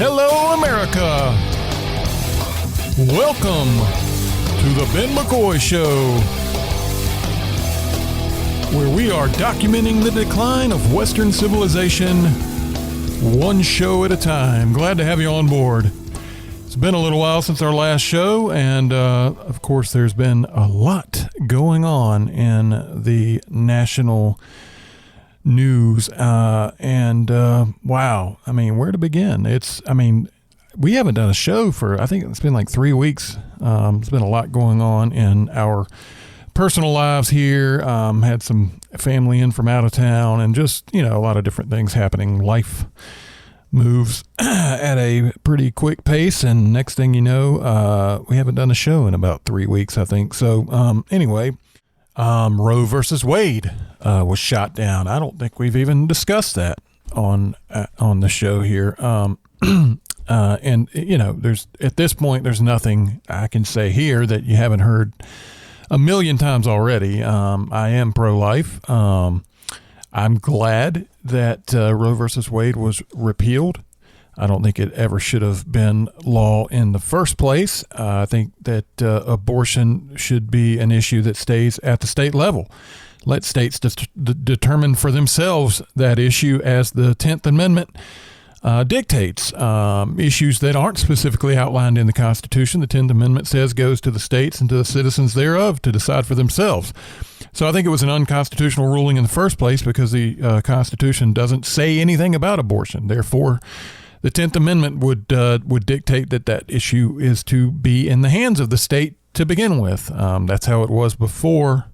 Hello, America. Welcome to the Ben McCoy Show, where we are documenting the decline of Western civilization one show at a time. Glad to have you on board. It's been a little while since our last show, and of course there's been a lot going on in the national news, wow, I mean, where to begin? We haven't done a show for, I think it's been like 3 weeks. There's been a lot going on in our personal lives here. Had some family in from out of town, and just, a lot of different things happening. Life moves at a pretty quick pace, and next thing you know, we haven't done a show in about 3 weeks, I think. So anyway, Roe versus Wade was shot down. I don't think we've even discussed that on the show here. And there's, at this point, there's nothing I can say here that you haven't heard a million times already. I am pro-life. I'm glad that Roe versus Wade was repealed. I don't think it ever should have been law in the first place. I think that abortion should be an issue that stays at the state level. Let states determine for themselves that issue as the 10th Amendment dictates. Issues that aren't specifically outlined in the Constitution, the 10th Amendment says goes to the states and to the citizens thereof to decide for themselves. So I think it was an unconstitutional ruling in the first place because the Constitution doesn't say anything about abortion. Therefore, the 10th Amendment would dictate that issue is to be in the hands of the state to begin with. That's how it was before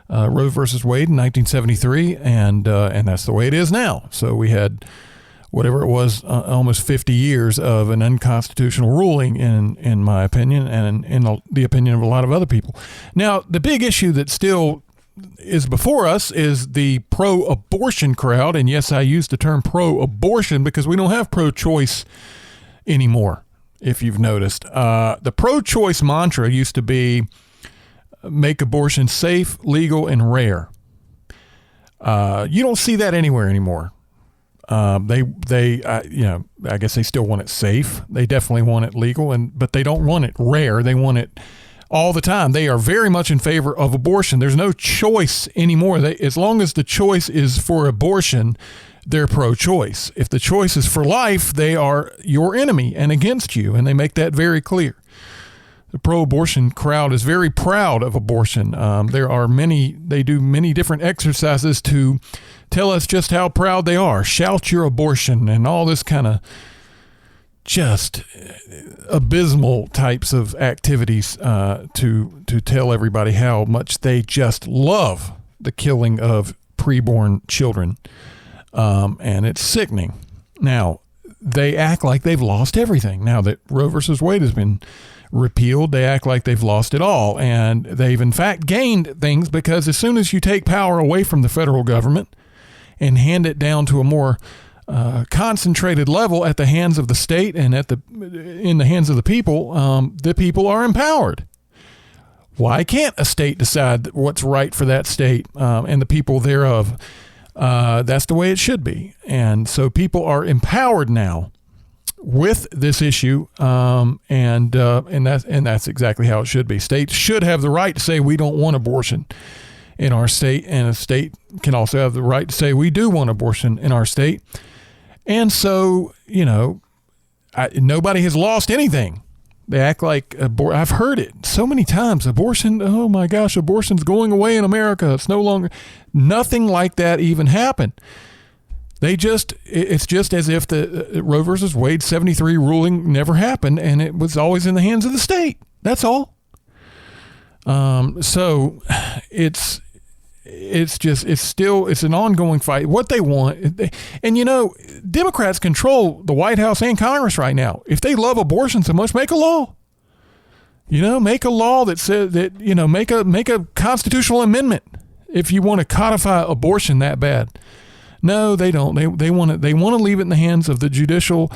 Roe versus Wade in 1973, and that's the way it is now. So we had whatever it was, almost 50 years of an unconstitutional ruling, in my opinion, and in the opinion of a lot of other people. Now, the big issue that still is before us is the pro-abortion crowd. And yes, I use the term pro-abortion because we don't have pro-choice anymore, if you've noticed. The pro-choice mantra used to be make abortion safe, legal, and rare. You don't see that anywhere anymore. I guess they still want it safe. They definitely want it legal, but they don't want it rare. They want it all the time. They are very much in favor of abortion. There's no choice anymore. As long as the choice is for abortion, they're pro-choice. If the choice is for life, they are your enemy and against you, and they make that very clear. The pro-abortion crowd is very proud of abortion. They do many different exercises to tell us just how proud they are. Shout your abortion and all this kind of just abysmal types of activities to tell everybody how much they just love the killing of preborn children. And it's sickening. Now, they act like they've lost everything. Now that Roe versus Wade has been repealed, they act like they've lost it all. And they've in fact gained things, because as soon as you take power away from the federal government and hand it down to a more concentrated level at the hands of the state and in the hands of the people are empowered. Why can't a state decide what's right for that state and the people thereof? That's the way it should be. And so people are empowered now with this issue, and that's exactly how it should be. States should have the right to say we don't want abortion in our state, and a state can also have the right to say we do want abortion in our state. And so, nobody has lost anything. They act like I've heard it so many times. Abortion, oh my gosh, abortion's going away in America. It's no longer. Nothing like that even happened. It's just as if the Roe versus Wade 73 ruling never happened, and it was always in the hands of the state. That's all. So it's an ongoing fight. What they want, Democrats control the White House and Congress right now. If they love abortion so much, make a law. Make a law that says that, make a constitutional amendment if you want to codify abortion that bad. No, they don't. They want to leave it in the hands of the judicial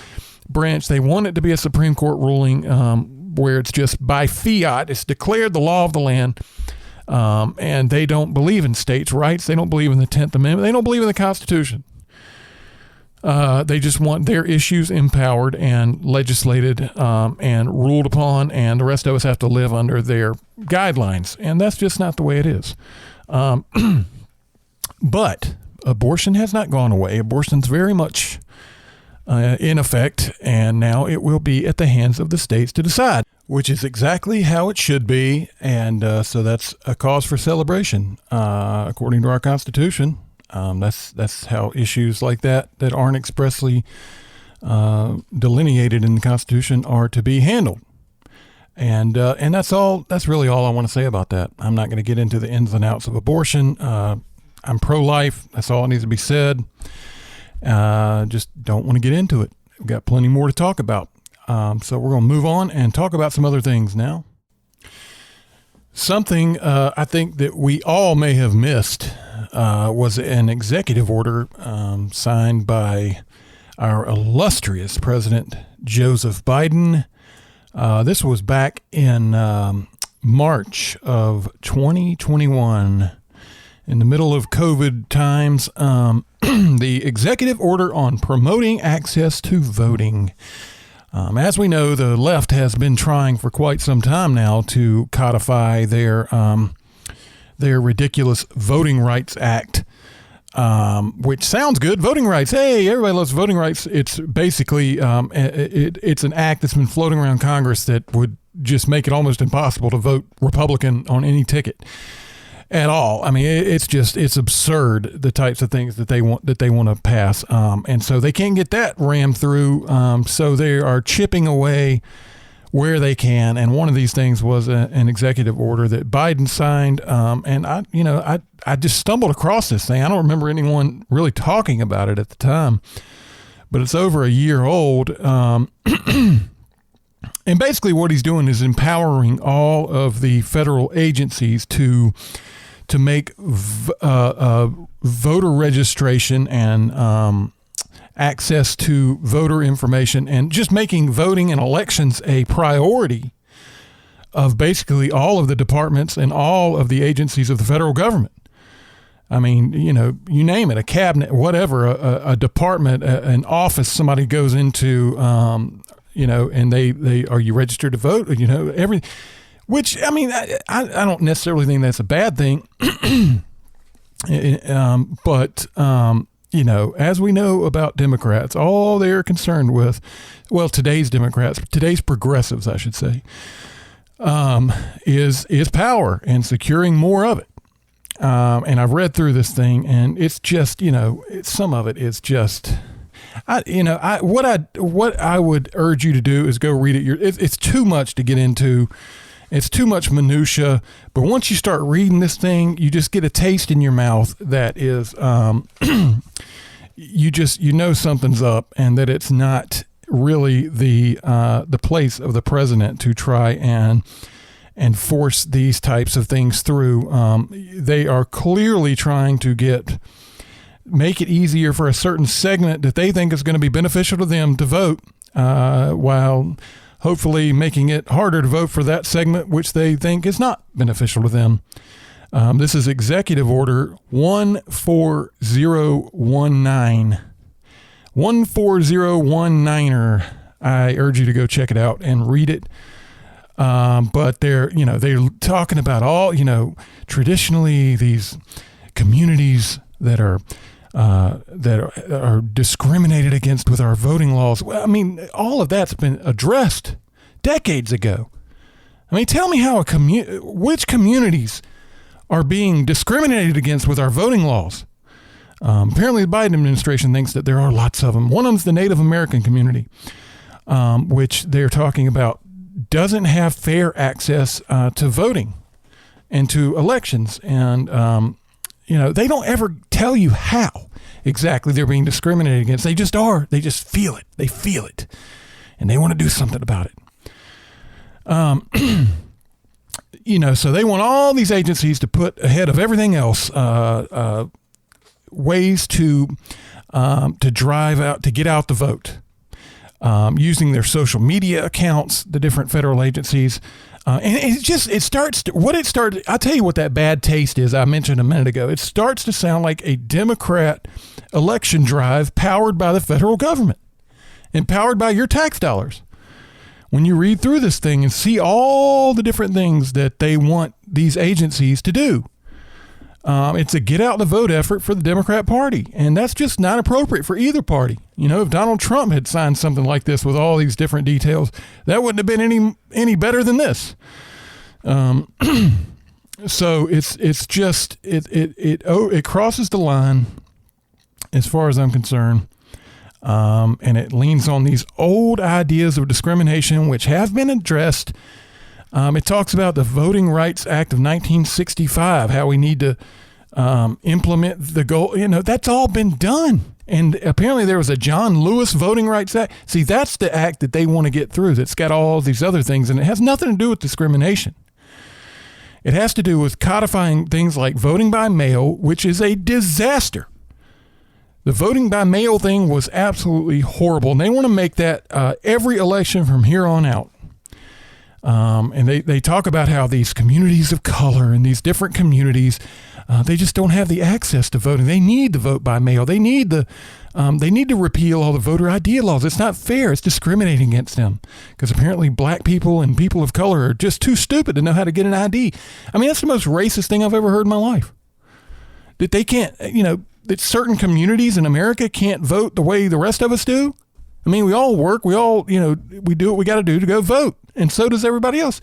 branch. They want it to be a Supreme Court ruling where it's just by fiat. It's declared the law of the land. And they don't believe in states' rights. They don't believe in the 10th Amendment. They don't believe in the Constitution. They just want their issues empowered and legislated and ruled upon, and the rest of us have to live under their guidelines. And that's just not the way it is. But abortion has not gone away. Abortion's very much in effect, and now it will be at the hands of the states to decide, which is exactly how it should be. And so that's a cause for celebration, according to our Constitution. That's how issues like that aren't expressly delineated in the Constitution are to be handled. And that's all. That's really all I want to say about that. I'm not going to get into the ins and outs of abortion. I'm pro-life. That's all that needs to be said. Just don't want to get into it. We've got plenty more to talk about. So we're going to move on and talk about some other things now. Something I think that we all may have missed was an executive order signed by our illustrious President Joseph Biden. This was back in March of 2021. In the middle of COVID times, the executive order on promoting access to voting. As we know, the left has been trying for quite some time now to codify their ridiculous Voting Rights Act, which sounds good. Voting rights, hey, everybody loves voting rights. It's basically it's an act that's been floating around Congress that would just make it almost impossible to vote Republican on any ticket at all. I mean, it's absurd, the types of things that they want to pass, and so they can't get that rammed through. So they are chipping away where they can, and one of these things was an executive order that Biden signed. And I just stumbled across this thing. I don't remember anyone really talking about it at the time, but it's over a year old. And basically what he's doing is empowering all of the federal agencies to make voter registration and access to voter information and just making voting and elections a priority of basically all of the departments and all of the agencies of the federal government. I mean, you name it, a cabinet, whatever, a department, an office somebody goes into, and they are you registered to vote? Everything. Which, I mean, I don't necessarily think that's a bad thing. But as we know about Democrats, all they're concerned with, well, today's Democrats, today's progressives, I should say, is power and securing more of it. And I've read through this thing, and it's just, some of it is just, what I would urge you to do is go read it. It's too much to get into. It's too much minutia, but once you start reading this thing, you just get a taste in your mouth that is, something's up, and that it's not really the place of the president to try and force these types of things through. They are clearly trying to make it easier for a certain segment that they think is going to be beneficial to them to vote, while hopefully making it harder to vote for that segment which they think is not beneficial to them. This is Executive Order 14019. 14019er. I urge you to go check it out and read it. But they're talking about all, traditionally these communities that are discriminated against with our voting laws. Well, I mean, all of that's been addressed decades ago. I mean, tell me how which communities are being discriminated against with our voting laws. Apparently the Biden administration thinks that there are lots of them. One of them's the Native American community, which they're talking about doesn't have fair access to voting and to elections. And, they don't ever tell you how exactly they're being discriminated against. They just are. They just feel it. They feel it. And they want to do something about it. So they want all these agencies to put ahead of everything else ways to drive out, to get out the vote, using their social media accounts, the different federal agencies, And I'll tell you what that bad taste is I mentioned a minute ago. It starts to sound like a Democrat election drive powered by the federal government and powered by your tax dollars. When you read through this thing and see all the different things that they want these agencies to do, it's a get out the vote effort for the Democrat Party. And that's just not appropriate for either party. You know, if Donald Trump had signed something like this with all these different details, that wouldn't have been any better than this. So it crosses the line as far as I'm concerned. And it leans on these old ideas of discrimination, which have been addressed. It talks about the Voting Rights Act of 1965, how we need to implement the goal. You know, that's all been done. And apparently there was a John Lewis Voting Rights Act. See, that's the act that they want to get through. That's got all these other things, and it has nothing to do with discrimination. It has to do with codifying things like voting by mail, which is a disaster. The voting by mail thing was absolutely horrible, and they want to make that every election from here on out. And they talk about how these communities of color and these different communities, they just don't have the access to voting. They need to vote by mail. They need to repeal all the voter ID laws. It's not fair. It's discriminating against them because apparently black people and people of color are just too stupid to know how to get an ID. I mean, that's the most racist thing I've ever heard in my life. That they can't, that certain communities in America can't vote the way the rest of us do. I mean, we all work. We all, we do what we got to do to go vote. And so does everybody else.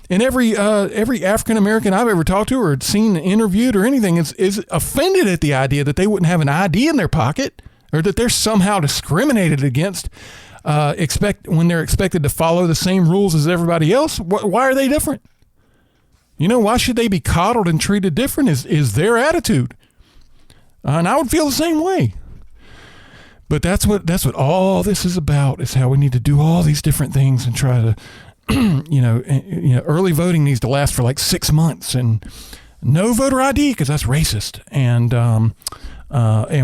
And every African American I've ever talked to or seen interviewed or anything is offended at the idea that they wouldn't have an ID in their pocket or that they're somehow discriminated against when they're expected to follow the same rules as everybody else. Why are they different? Why should they be coddled and treated different is their attitude. And I would feel the same way. But that's what all this is about, is how we need to do all these different things and try to, early voting needs to last for like 6 months and no voter ID because that's racist. And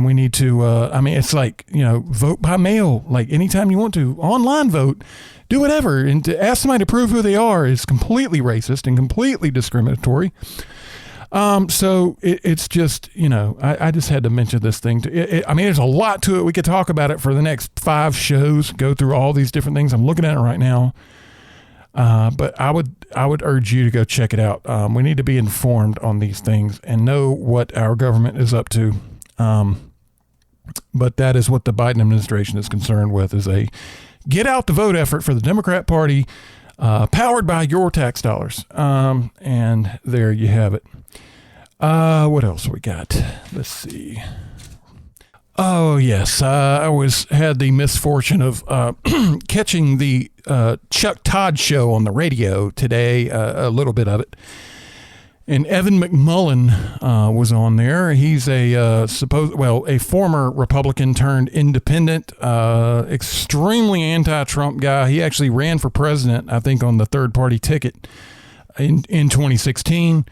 we need to, it's like, vote by mail, like anytime you want to, online vote, do whatever. And to ask somebody to prove who they are is completely racist and completely discriminatory. So it's just, I just had to mention this thing. There's a lot to it. We could talk about it for the next 5 shows, go through all these different things. I'm looking at it right now. But I would urge you to go check it out. We need to be informed on these things and know what our government is up to. But that is what the Biden administration is concerned with, is a get out the vote effort for the Democrat Party, powered by your tax dollars. And there you have it. What else we got? Let's see. Oh, yes. I had the misfortune of catching the Chuck Todd show on the radio today, a little bit of it. And Evan McMullin was on there. He's a former Republican turned independent, extremely anti-Trump guy. He actually ran for president, I think, on the third-party ticket in 2016.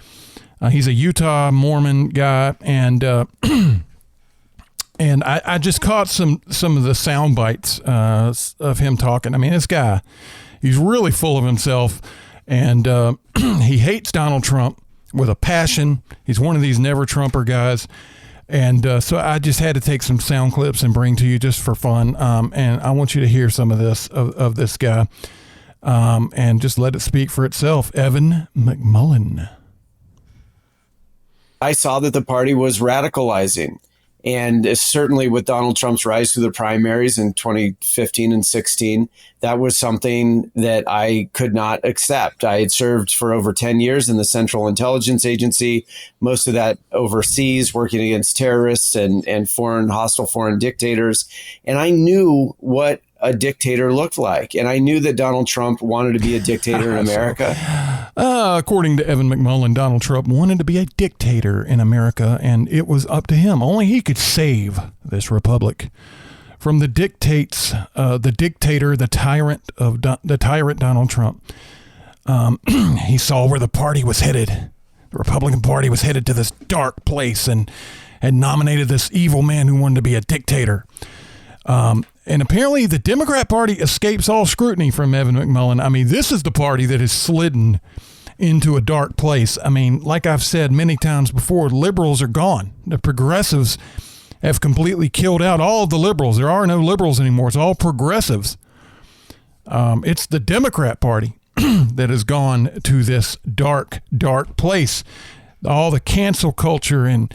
He's a Utah Mormon guy, and and I just caught some of the sound bites of him talking. I mean, this guy, he's really full of himself, and he hates Donald Trump with a passion. He's one of these never Trumper guys. And so I just had to take some sound clips and bring to you just for fun. And I want you to hear some of this, of this guy, and just let it speak for itself. Evan McMullin. I saw that the party was radicalizing. And certainly with Donald Trump's rise through the primaries in 2015 and 16, that was something that I could not accept. I had served for over 10 years in the Central Intelligence Agency, most of that overseas, working against terrorists and hostile foreign dictators. And I knew what a dictator looked like. And I knew that Donald Trump wanted to be a dictator in America. According to Evan McMullin, Donald Trump wanted to be a dictator in America, and it was up to him. Only he could save this republic from the dictates, the dictator, the tyrant Donald Trump. He saw where the party was headed. The Republican Party was headed to this dark place and had nominated this evil man who wanted to be a dictator. And apparently the Democrat Party escapes all scrutiny from Evan McMullin. I mean, this is the party that has slidden into a dark place. I mean, like I've said many times before, liberals are gone. The progressives have completely killed out all of the liberals. There are no liberals anymore. It's all progressives. It's the Democrat Party that has gone to this dark, dark place. All the cancel culture and,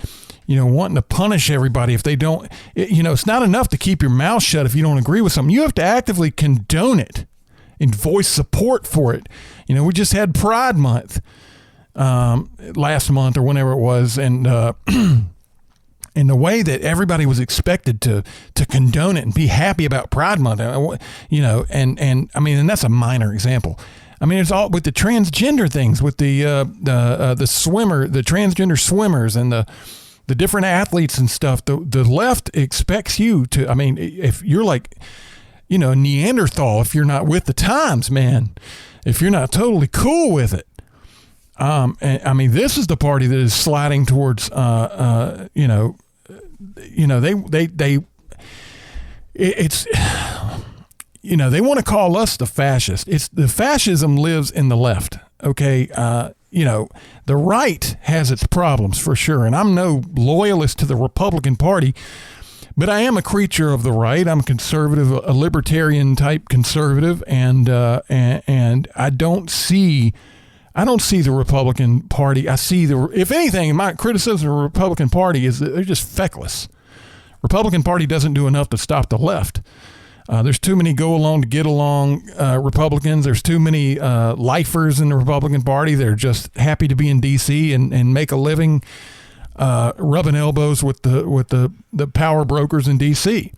wanting to punish everybody if they don't, it's not enough to keep your mouth shut if you don't agree with something. You have to actively condone it and voice support for it. We just had Pride Month last month or whenever it was, and in the way that everybody was expected to condone it and be happy about Pride Month, and that's a minor example. I mean, it's all with the transgender things, with the transgender swimmers and the different athletes and stuff. The left expects you to, I mean, if you're like, Neanderthal, if you're not with the times, man, if you're not totally cool with it. And, I mean, this is the party that is sliding towards, they want to call us the fascist. It's the fascism lives in the left. Okay. The right has its problems for sure. And I'm no loyalist to the Republican Party, but I am a creature of the right. I'm a conservative, a libertarian type conservative. And I don't see the Republican Party. If anything, my criticism of the Republican Party is that they're just feckless. Republican Party doesn't do enough to stop the left. There's too many go along to get along Republicans. There's too many lifers in the Republican Party. They're just happy to be in D.C. and make a living rubbing elbows with the power brokers in D.C.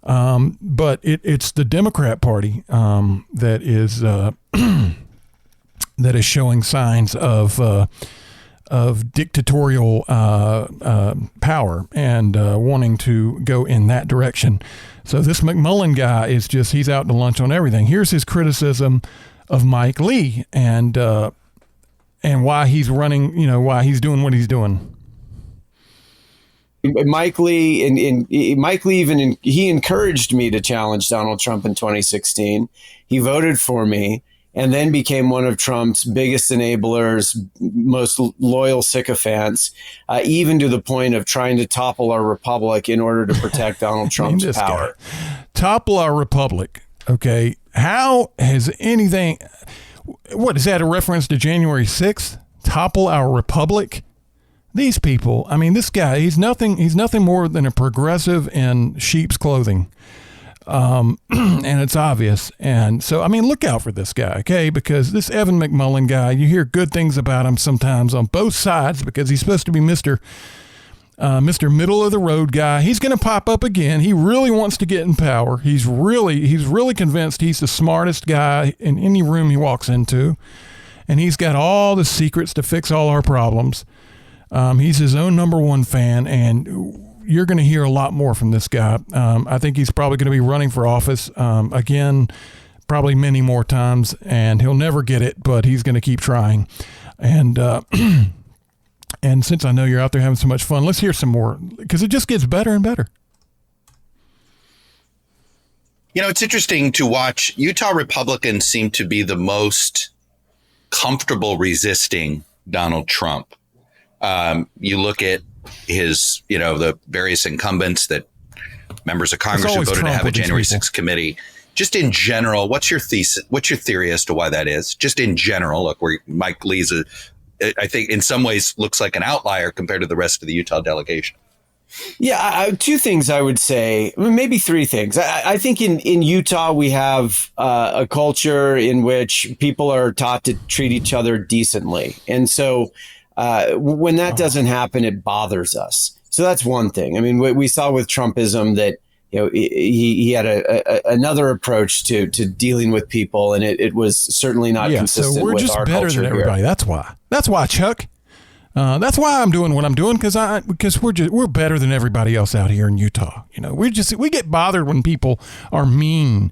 But it's the Democrat Party that is that is showing signs of dictatorial power and wanting to go in that direction. So this McMullin guy he's out to lunch on everything. Here's his criticism of Mike Lee and why he's running, why he's doing what he's doing. Mike Lee he encouraged me to challenge Donald Trump in 2016. He voted for me and then became one of Trump's biggest enablers, most loyal sycophants, even to the point of trying to topple our republic in order to protect Donald Trump's power. Topple our republic. Okay. How has anything, what is that, a reference to January 6th? Topple our republic? These people, I mean, this guy, he's nothing more than a progressive in sheep's clothing. And it's obvious. And so, I mean, look out for this guy, okay? Because this Evan McMullin guy, you hear good things about him sometimes on both sides because he's supposed to be Mr. Middle of the road guy. He's going to pop up again. He really wants to get in power. He's really convinced he's the smartest guy in any room he walks into. And he's got all the secrets to fix all our problems. He's his own number one fan, and you're going to hear a lot more from this guy. I think he's probably going to be running for office again, probably many more times, and he'll never get it, but he's going to keep trying. And and since I know you're out there having so much fun, let's hear some more because it just gets better and better. It's interesting to watch. Utah Republicans seem to be the most comfortable resisting Donald Trump. You look at his, the various incumbents that members of Congress who voted to have a January 6th committee. Just in general, what's your thesis? What's your theory as to why that is? Just in general, look, where Mike Lee's, I think in some ways looks like an outlier compared to the rest of the Utah delegation. Yeah, two things I would say, maybe three things. I think in Utah, we have a culture in which people are taught to treat each other decently. And so when that doesn't happen, it bothers us. So that's one thing. I mean, we saw with Trumpism that, he had another approach to dealing with people, and it was certainly not consistent with our culture. So we're just better than everybody. That's why, Chuck. That's why I'm doing what I'm doing, because we're better than everybody else out here in Utah. We get bothered when people are mean,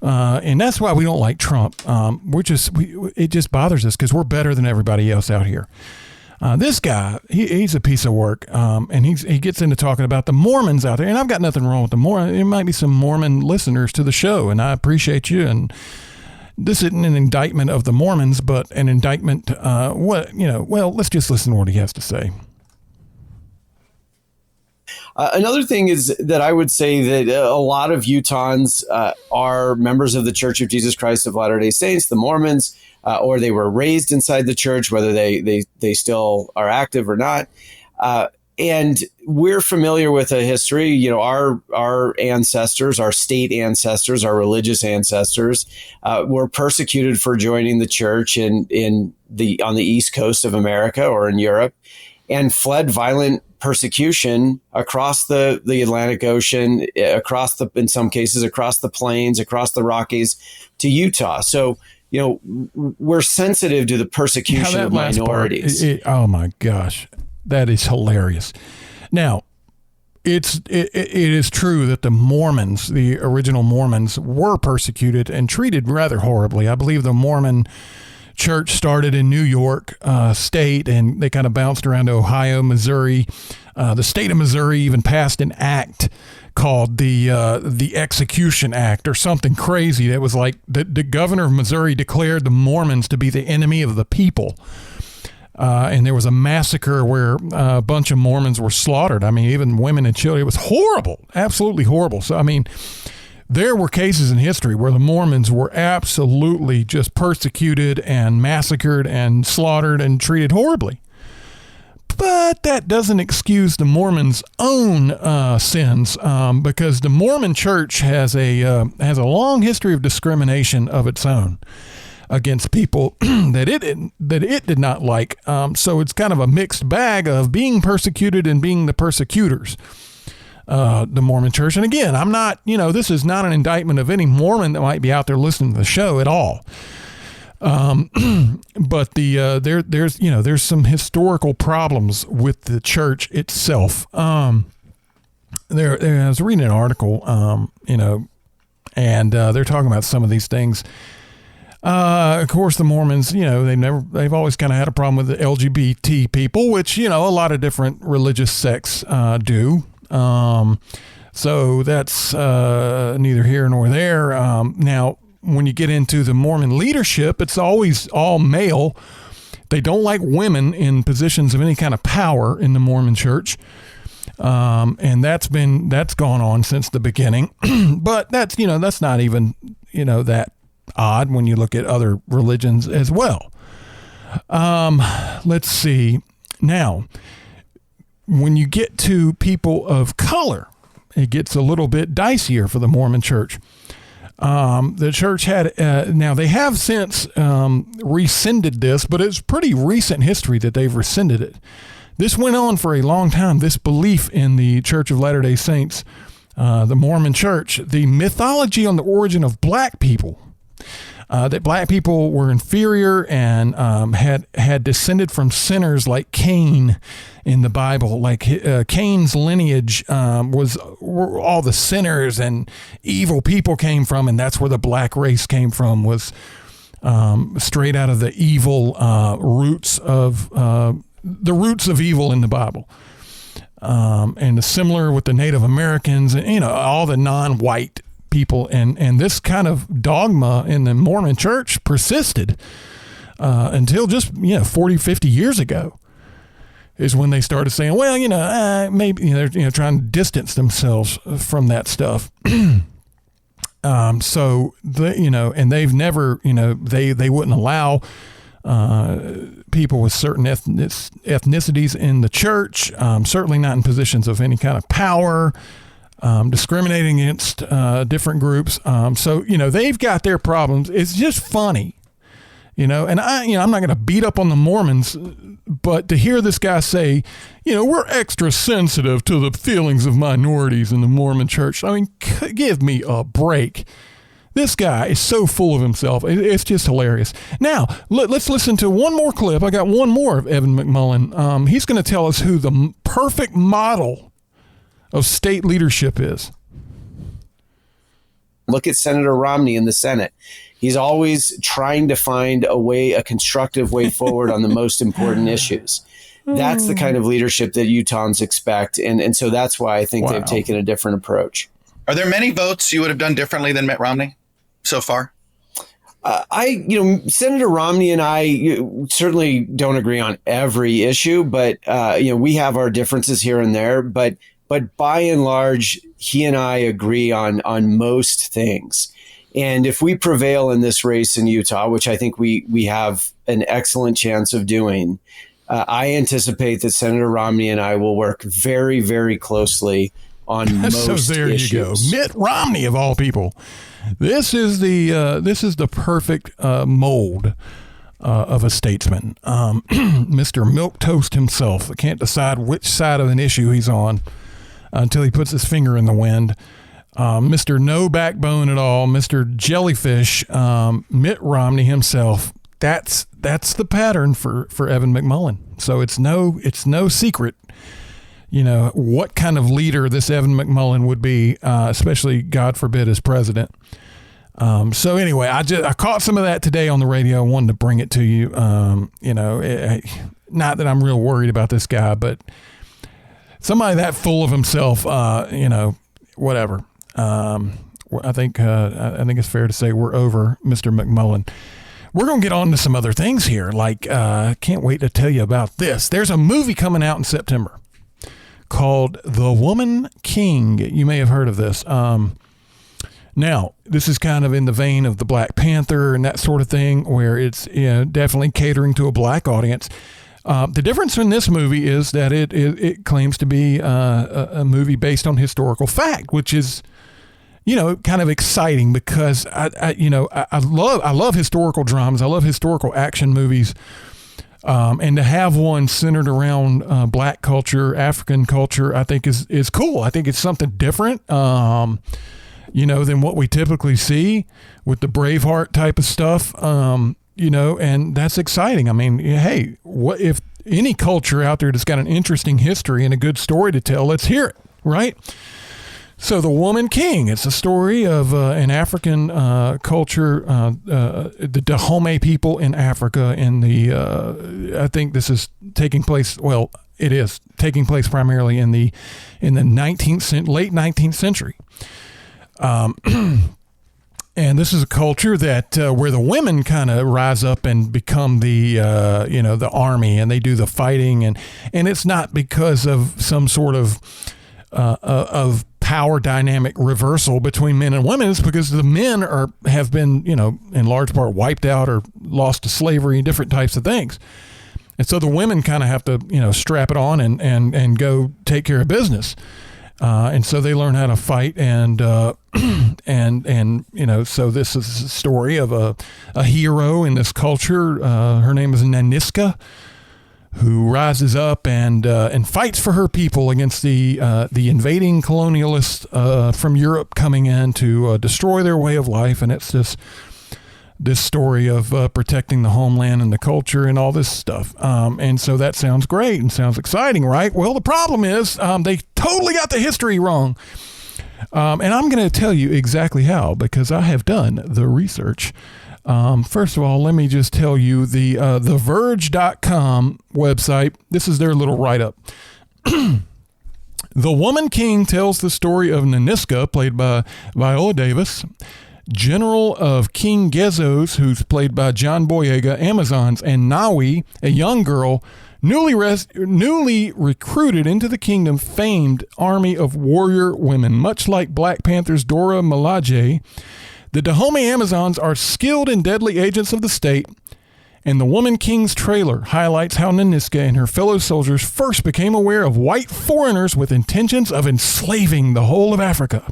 and that's why we don't like Trump. It just bothers us because we're better than everybody else out here. This guy, he's a piece of work, and he gets into talking about the Mormons out there. And I've got nothing wrong with the Mormon. There might be some Mormon listeners to the show, and I appreciate you. And this isn't an indictment of the Mormons, but an indictment. Let's just listen to what he has to say. Another thing is that I would say that a lot of Utahns are members of the Church of Jesus Christ of Latter-day Saints, the Mormons, or they were raised inside the church, whether they still are active or not. And we're familiar with a history. You know, our ancestors, our state ancestors, our religious ancestors were persecuted for joining the church on the East Coast of America or in Europe, and fled violent persecution across the Atlantic Ocean, in some cases across the plains, across the Rockies to Utah. So, you know, we're sensitive to the persecution of minorities. Oh my gosh, that is hilarious. Now, it is true that the Mormons, the original Mormons, were persecuted and treated rather horribly. I believe the Mormon church started in New York state, and they kind of bounced around to Ohio, Missouri. The state of Missouri even passed an act called the Execution Act or something crazy. That was like the governor of Missouri declared the Mormons to be the enemy of the people. And there was a massacre where a bunch of Mormons were slaughtered. I mean, even women and children. It was horrible, absolutely horrible. So, I mean, there were cases in history where the Mormons were absolutely just persecuted and massacred and slaughtered and treated horribly. But that doesn't excuse the Mormons' own sins, because the Mormon Church has a long history of discrimination of its own against people that it did not like. So it's kind of a mixed bag of being persecuted and being the persecutors. The Mormon Church. And again, I'm not, this is not an indictment of any Mormon that might be out there listening to the show at all. But there's some historical problems with the church itself. I was reading an article, and they're talking about some of these things. Of course, the Mormons, they've always kind of had a problem with the LGBT people, which, a lot of different religious sects do. So that's neither here nor there. Now, when you get into the Mormon leadership, it's always all male. They don't like women in positions of any kind of power in the Mormon church. And that's gone on since the beginning. But that's not even, that odd when you look at other religions as well. Let's see. Now, when you get to people of color, it gets a little bit dicier for the Mormon church. The church had, now they have since rescinded this, but it's pretty recent history that they've rescinded it. This went on for a long time, this belief in the Church of Latter-day Saints, the Mormon church, the mythology on the origin of black people. That black people were inferior and had descended from sinners like Cain in the Bible. Like Cain's lineage were all the sinners and evil people came from, and that's where the black race came from, was straight out of the evil roots of evil in the Bible. And similar with the Native Americans and all the non-white people, and this kind of dogma in the Mormon church persisted until just 40, 50 years ago is when they started saying, well, maybe they're trying to distance themselves from that stuff. So and they've never they wouldn't allow people with certain ethnicities in the church, certainly not in positions of any kind of power. Discriminating against different groups. So, they've got their problems. It's just funny, and I'm not going to beat up on the Mormons, but to hear this guy say, we're extra sensitive to the feelings of minorities in the Mormon church. I mean, give me a break. This guy is so full of himself. It's just hilarious. Now, let's listen to one more clip. I got one more of Evan McMullin. He's going to tell us who the perfect model of state leadership is. Look at Senator Romney in the Senate. He's always trying to find a constructive way forward on the most important issues. That's the kind of leadership that Utahns expect. And so that's why I think they've taken a different approach. Are there many votes you would have done differently than Mitt Romney so far? Senator Romney and I certainly don't agree on every issue, but, we have our differences here and there. But by and large, he and I agree on most things. And if we prevail in this race in Utah, which I think we have an excellent chance of doing, I anticipate that Senator Romney and I will work very, very closely on most so there issues. You go, Mitt Romney of all people. This is the perfect mold of a statesman. Mr. Milquetoast himself can't decide which side of an issue he's on until he puts his finger in the wind. Mr. No backbone at all, Mr. Jellyfish, Mitt Romney himself. That's the pattern for Evan McMullin. So it's no secret, what kind of leader this Evan McMullin would be, especially, God forbid, as president. So anyway, I caught some of that today on the radio. I wanted to bring it to you. Not that I'm real worried about this guy, but somebody that full of himself, whatever. I think it's fair to say we're over Mr. McMullin. We're going to get on to some other things here. Can't wait to tell you about this. There's a movie coming out in September called The Woman King. You may have heard of this. Now, this is kind of in the vein of the Black Panther and that sort of thing, where it's definitely catering to a black audience. The difference in this movie is that it claims to be a movie based on historical fact, which is, kind of exciting because I love historical dramas. I love historical action movies. And to have one centered around black culture, African culture, I think is cool. I think it's something different, than what we typically see with the Braveheart type of stuff, and that's exciting. I mean, hey, what if any culture out there that's got an interesting history and a good story to tell, let's hear it, right? So The Woman King, it's a story of an African culture, the Dahomey people in Africa in I think this is taking place, well, it is taking place primarily in the late 19th century. And this is a culture that where the women kind of rise up and become the army, and they do the fighting, and it's not because of some sort of power dynamic reversal between men and women. It's because the men have been, in large part wiped out or lost to slavery and different types of things. And so the women kind of have to, strap it on and go take care of business. And so they learn how to fight, and so this is a story of a hero in this culture. Her name is Naniska, who rises up and fights for her people against the invading colonialists from Europe coming in to destroy their way of life. And it's this story of protecting the homeland and the culture and all this stuff. And so that sounds great and sounds exciting, right? Well, the problem is they totally got the history wrong. And I'm going to tell you exactly how, because I have done the research. First of all, let me just tell you the Verge.com website. This is their little write-up. The Woman King tells the story of Naniska, played by Viola Davis, General of King Gezos, who's played by John Boyega, Amazons, and Nawi, a young girl newly recruited into the kingdom's famed army of warrior women. Much like Black Panther's Dora Milaje, the Dahomey Amazons are skilled and deadly agents of the state, and the Woman King's trailer highlights how Naniska and her fellow soldiers first became aware of white foreigners with intentions of enslaving the whole of Africa.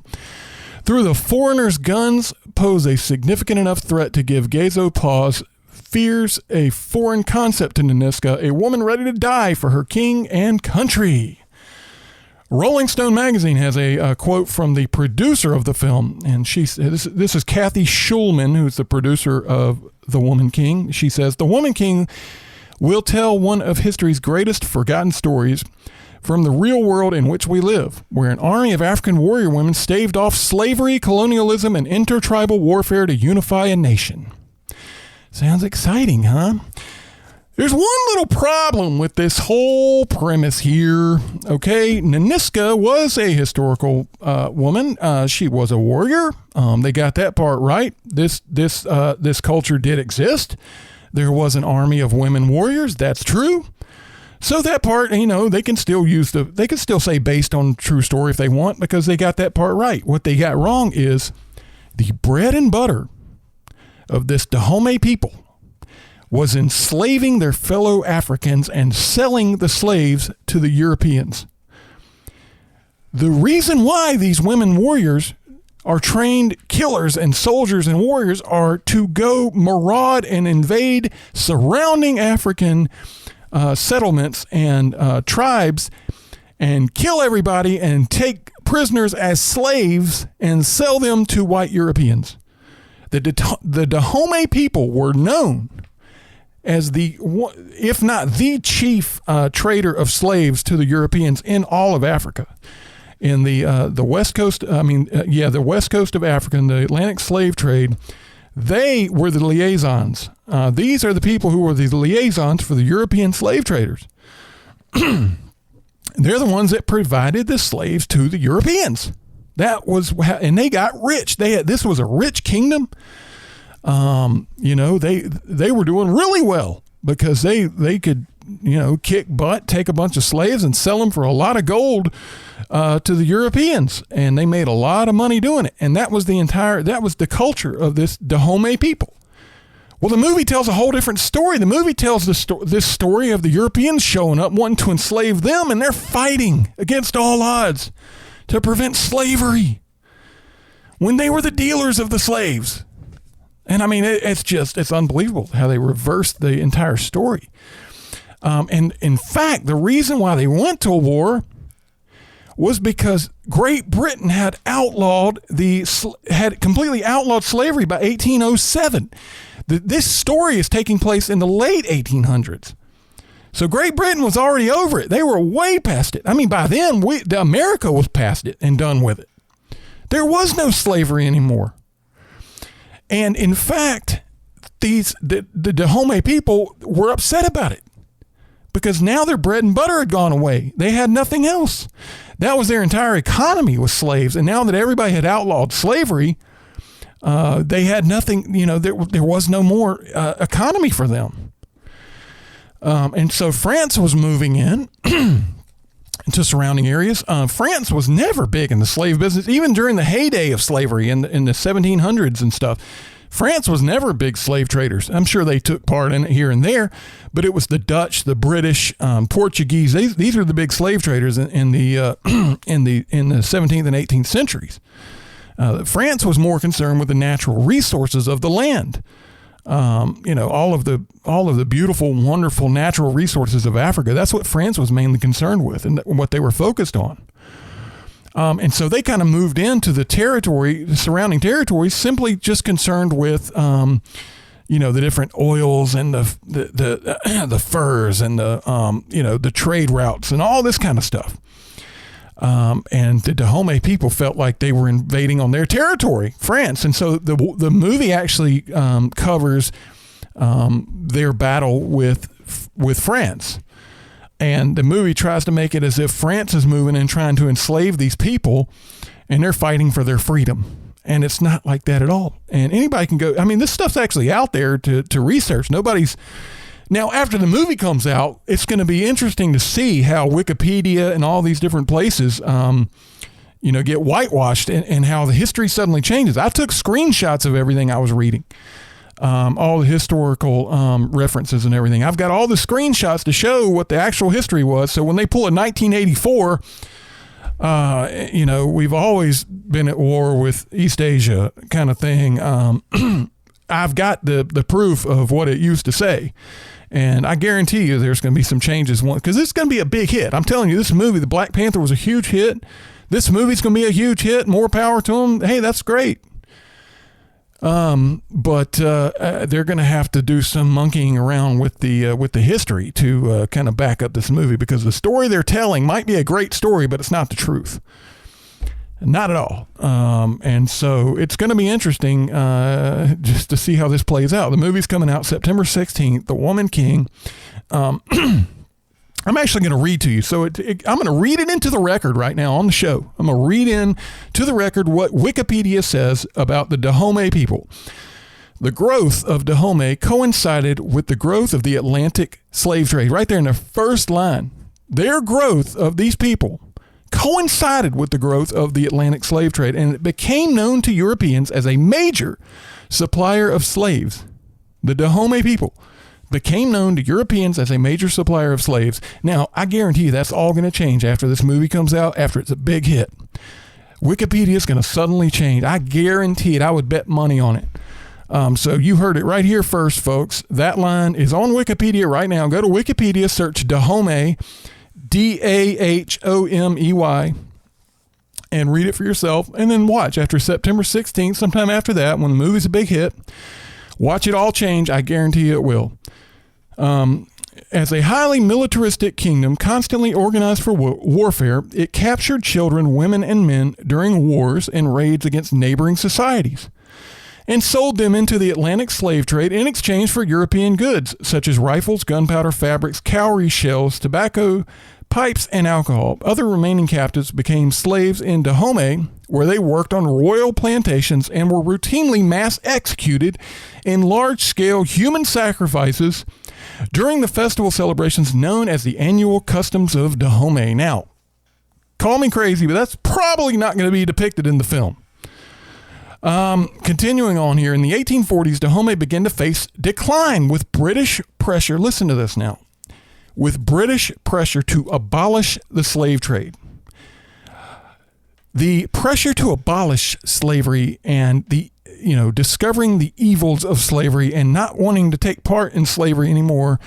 Through the foreigners' guns pose a significant enough threat to give Gezo pause, fears a foreign concept to Naniska, a woman ready to die for her king and country. Rolling Stone magazine has a quote from the producer of the film, and this is Kathy Schulman, who's the producer of The Woman King. She says, "The Woman King will tell one of history's greatest forgotten stories from the real world in which we live, where an army of African warrior women staved off slavery, colonialism, and intertribal warfare to unify a nation." Sounds exciting, huh? There's one little problem with this whole premise here. Okay, Naniska was a historical woman. She was a warrior. They got that part right. This culture did exist. There was an army of women warriors. That's true. So that part, they can still say based on true story if they want, because they got that part right. What they got wrong is the bread and butter of this Dahomey people was enslaving their fellow Africans and selling the slaves to the Europeans. The reason why these women warriors are trained killers and soldiers and warriors are to go maraud and invade surrounding African settlements and tribes and kill everybody and take prisoners as slaves and sell them to white Europeans. The Dahomey people were known as if not the chief trader of slaves to the Europeans in all of Africa. In the west coast, the west coast of Africa, in the Atlantic slave trade, they were the liaisons. These are the people who were the liaisons for the European slave traders. They're the ones that provided the slaves to the Europeans. And they got rich. This was a rich kingdom. They were doing really well because they could, kick butt, take a bunch of slaves and sell them for a lot of gold to the Europeans. And they made a lot of money doing it. And that was the culture of this Dahomey people. Well, the movie tells a whole different story. The movie tells this story of the Europeans showing up, wanting to enslave them, and they're fighting against all odds to prevent slavery when they were the dealers of the slaves. And I mean, it's unbelievable how they reversed the entire story. And in fact, the reason why they went to a war was because Great Britain had completely outlawed slavery by 1807. This story is taking place in the late 1800s. So Great Britain was already over it. They were way past it. I mean, by then, America was past it and done with it. There was no slavery anymore. And in fact, the Dahomey people were upset about it because now their bread and butter had gone away. They had nothing else. That was their entire economy, was slaves. And now that everybody had outlawed slavery, they had nothing, there was no more economy for them. And so France was moving in to surrounding areas. France was never big in the slave business, even during the heyday of slavery in the 1700s and stuff. France was never big slave traders. I'm sure they took part in it here and there, but it was the Dutch, the British, Portuguese. These are the big slave traders in the 17th and 18th centuries. France was more concerned with the natural resources of the land. All of the beautiful, wonderful natural resources of Africa. That's what France was mainly concerned with and what they were focused on. And so they kind of moved into the surrounding territories, simply just concerned with, the different oils and the furs and the trade routes and all this kind of stuff. And the Dahomey people felt like they were invading on their territory, France. And so the movie actually covers their battle with France. And the movie tries to make it as if France is moving and trying to enslave these people, and they're fighting for their freedom. And it's not like that at all. And anybody can go, I mean, this stuff's actually out there to research. Now, after the movie comes out, it's going to be interesting to see how Wikipedia and all these different places, get whitewashed and how the history suddenly changes. I took screenshots of everything I was reading, all the historical references and everything. I've got all the screenshots to show what the actual history was. So when they pull a 1984, we've always been at war with East Asia kind of thing. I've got the proof of what it used to say. And I guarantee you there's going to be some changes because this is going to be a big hit. I'm telling you, this movie, The Black Panther, was a huge hit. This movie's going to be a huge hit. More power to them. Hey, that's great. But they're going to have to do some monkeying around with the history to kind of back up this movie, because the story they're telling might be a great story, but it's not the truth. Not at all. And so it's going to be interesting just to see how this plays out. The movie's coming out September 16th, The Woman King. I'm actually going to read to you. So I'm going to read it into the record right now on the show. I'm going to read in to the record what Wikipedia says about the Dahomey people. The growth of Dahomey coincided with the growth of the Atlantic slave trade. Right there in the first line. Their growth of these people coincided with the growth of the Atlantic slave trade, and it became known to Europeans as a major supplier of slaves. The Dahomey people became known to Europeans as a major supplier of slaves. Now, I guarantee you that's all going to change after this movie comes out, after it's a big hit. Wikipedia is going to suddenly change. I guarantee it. I would bet money on it. So you heard it right here first, folks. That line is on Wikipedia right now. Go to Wikipedia, search Dahomey, Dahomey, and read it for yourself, and then watch. After September 16th, sometime after that, when the movie's a big hit, watch it all change. I guarantee you it will. As a highly militaristic kingdom constantly organized for warfare, it captured children, women, and men during wars and raids against neighboring societies, and sold them into the Atlantic slave trade in exchange for European goods, such as rifles, gunpowder, fabrics, cowrie shells, tobacco, pipes, and alcohol. Other remaining captives became slaves in Dahomey, where they worked on royal plantations and were routinely mass executed in large-scale human sacrifices during the festival celebrations known as the annual customs of Dahomey. Now, call me crazy, but that's probably not going to be depicted in the film. Continuing on here, in the 1840s, Dahomey began to face decline with British pressure. Listen to this now. With British pressure to abolish the slave trade. The pressure to abolish slavery and discovering the evils of slavery and not wanting to take part in slavery anymore,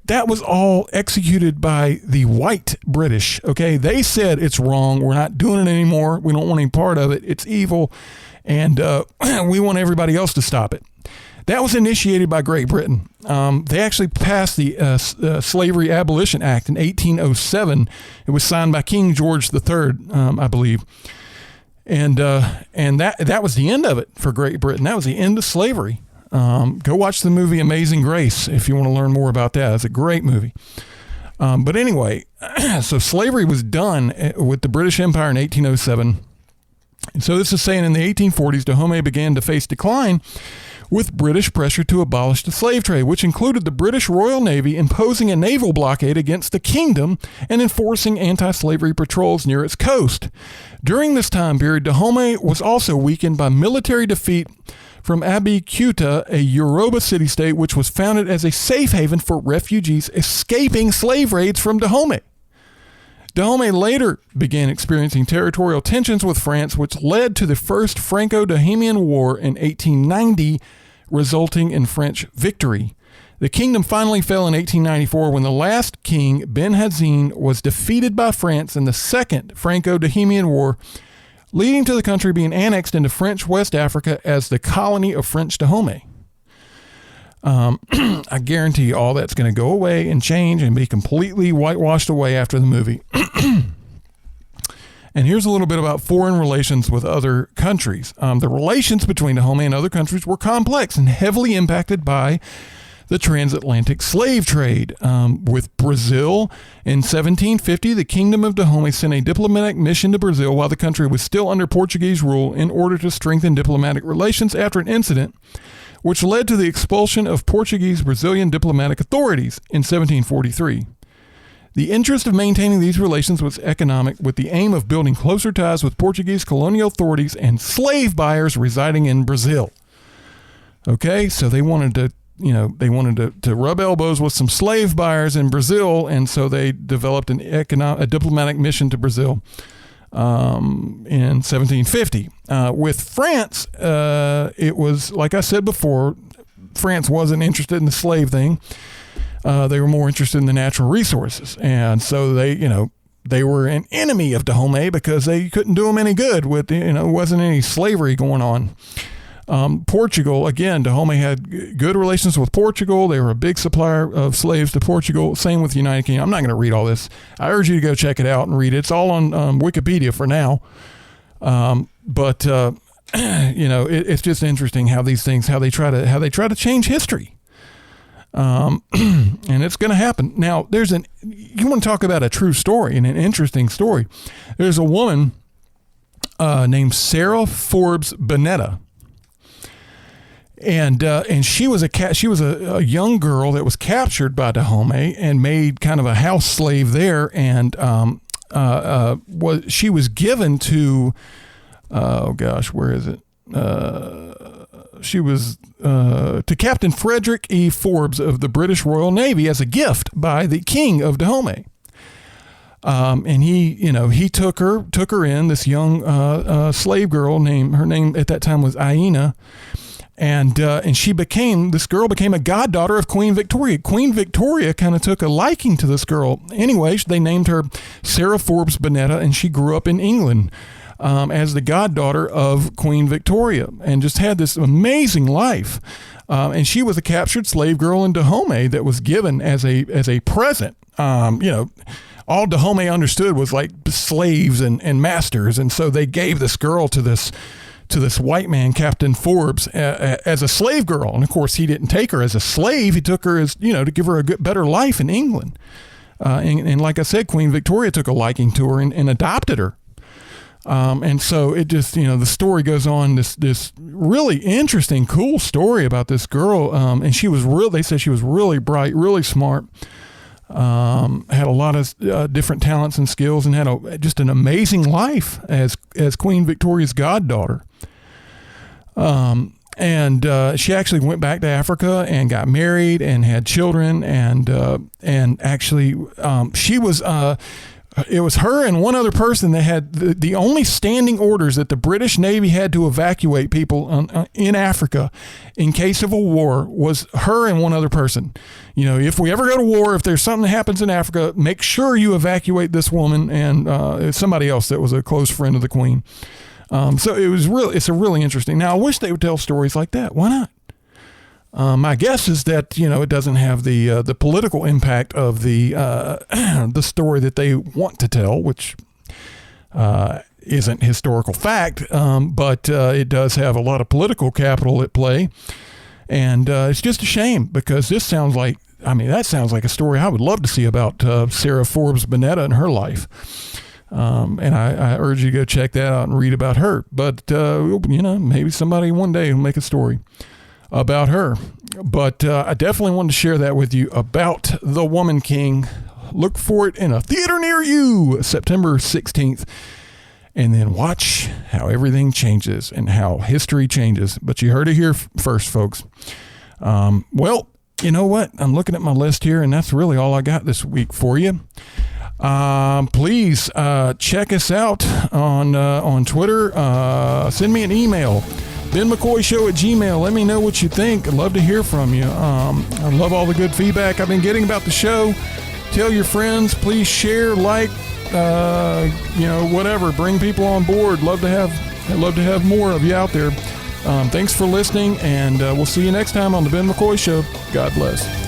that was all executed by the white British, okay? They said it's wrong. We're not doing it anymore. We don't want any part of it. It's evil. And we want everybody else to stop it. That was initiated by Great Britain. They actually passed the Slavery Abolition Act in 1807. It was signed by King George III, I believe. And that was the end of it for Great Britain. That was the end of slavery. Go watch the movie Amazing Grace if you want to learn more about that. It's a great movie. But anyway, so slavery was done with the British Empire in 1807. And so this is saying in the 1840s, Dahomey began to face decline with British pressure to abolish the slave trade, which included the British Royal Navy imposing a naval blockade against the kingdom and enforcing anti-slavery patrols near its coast. During this time period, Dahomey was also weakened by military defeat from Abeokuta, a Yoruba city-state which was founded as a safe haven for refugees escaping slave raids from Dahomey. Dahomey later began experiencing territorial tensions with France, which led to the First Franco-Dahomey War in 1890, resulting in French victory. The kingdom finally fell in 1894 when the last king, Ben Hazzin, was defeated by France in the Second Franco-Dahomey War, leading to the country being annexed into French West Africa as the colony of French Dahomey. I guarantee you all that's going to go away and change and be completely whitewashed away after the movie. And here's a little bit about foreign relations with other countries. The relations between Dahomey and other countries were complex and heavily impacted by the transatlantic slave trade. With Brazil in 1750, the Kingdom of Dahomey sent a diplomatic mission to Brazil while the country was still under Portuguese rule in order to strengthen diplomatic relations after an incident which led to the expulsion of Portuguese Brazilian diplomatic authorities in 1743. The interest of maintaining these relations was economic, with the aim of building closer ties with Portuguese colonial authorities and slave buyers residing in Brazil. Okay, so they wanted to rub elbows with some slave buyers in Brazil, and so they developed a diplomatic mission to Brazil in 1750. With France, it was, like I said before, France wasn't interested in the slave thing. They were more interested in the natural resources. And so they were an enemy of Dahomey because they couldn't do them any good with, wasn't any slavery going on. Portugal, again, Dahomey had good relations with Portugal. They were a big supplier of slaves to Portugal. Same with the United Kingdom. I'm not going to read all this. I urge you to go check it out and read it. It's all on Wikipedia for now. But it's just interesting how these things, how they try to change history. And it's going to happen. Now, you want to talk about a true story and an interesting story. There's a woman named Sarah Forbes Bonetta. And she was a young girl that was captured by Dahomey and made kind of a house slave there. And she was given to, where is it? She was to Captain Frederick E. Forbes of the British Royal Navy as a gift by the King of Dahomey. And he took her in, this young slave girl her name at that time was Aina. And this girl became a goddaughter of Queen Victoria. Queen Victoria kind of took a liking to this girl. Anyway, they named her Sarah Forbes Bonetta, and she grew up in England as the goddaughter of Queen Victoria, and just had this amazing life. And she was a captured slave girl in Dahomey that was given as a present. All Dahomey understood was like slaves and masters, and so they gave this girl to this white man, Captain Forbes, as a slave girl. And of course, he didn't take her as a slave. He took her as, to give her a better life in England. And like I said, Queen Victoria took a liking to her and adopted her. And so it just, the story goes on, this really interesting, cool story about this girl. And they said she was really bright, really smart. Had a lot of different talents and skills, and had just an amazing life as Queen Victoria's goddaughter. And she actually went back to Africa and got married and had children, and actually she was it was her and one other person that had the only standing orders that the British Navy had to evacuate people in Africa in case of a war, was her and one other person. If we ever go to war, if there's something that happens in Africa, make sure you evacuate this woman and somebody else that was a close friend of the Queen. So it's a really interesting. Now, I wish they would tell stories like that. Why not? My guess is that, it doesn't have the political impact of the story that they want to tell, which isn't historical fact, but it does have a lot of political capital at play. And it's just a shame, because that sounds like a story I would love to see about Sarah Forbes Bonetta and her life. And I urge you to go check that out and read about her. But, maybe somebody one day will make a story about her. But I definitely wanted to share that with you about the Woman King. Look for it in a theater near you, September 16th. And then watch how everything changes and how history changes. But you heard it here first, folks. Well, you know what? I'm looking at my list here, and that's really all I got this week for you. Please check us out on Twitter. Send me an email, benmccoyshow@gmail.com. Let me know what you think. I'd love to hear from you. I love all the good feedback I've been getting about the show. Tell your friends. Please share, like, whatever. Bring people on board. I'd love to have more of you out there. Thanks for listening, and we'll see you next time on the Ben McCoy Show. God bless.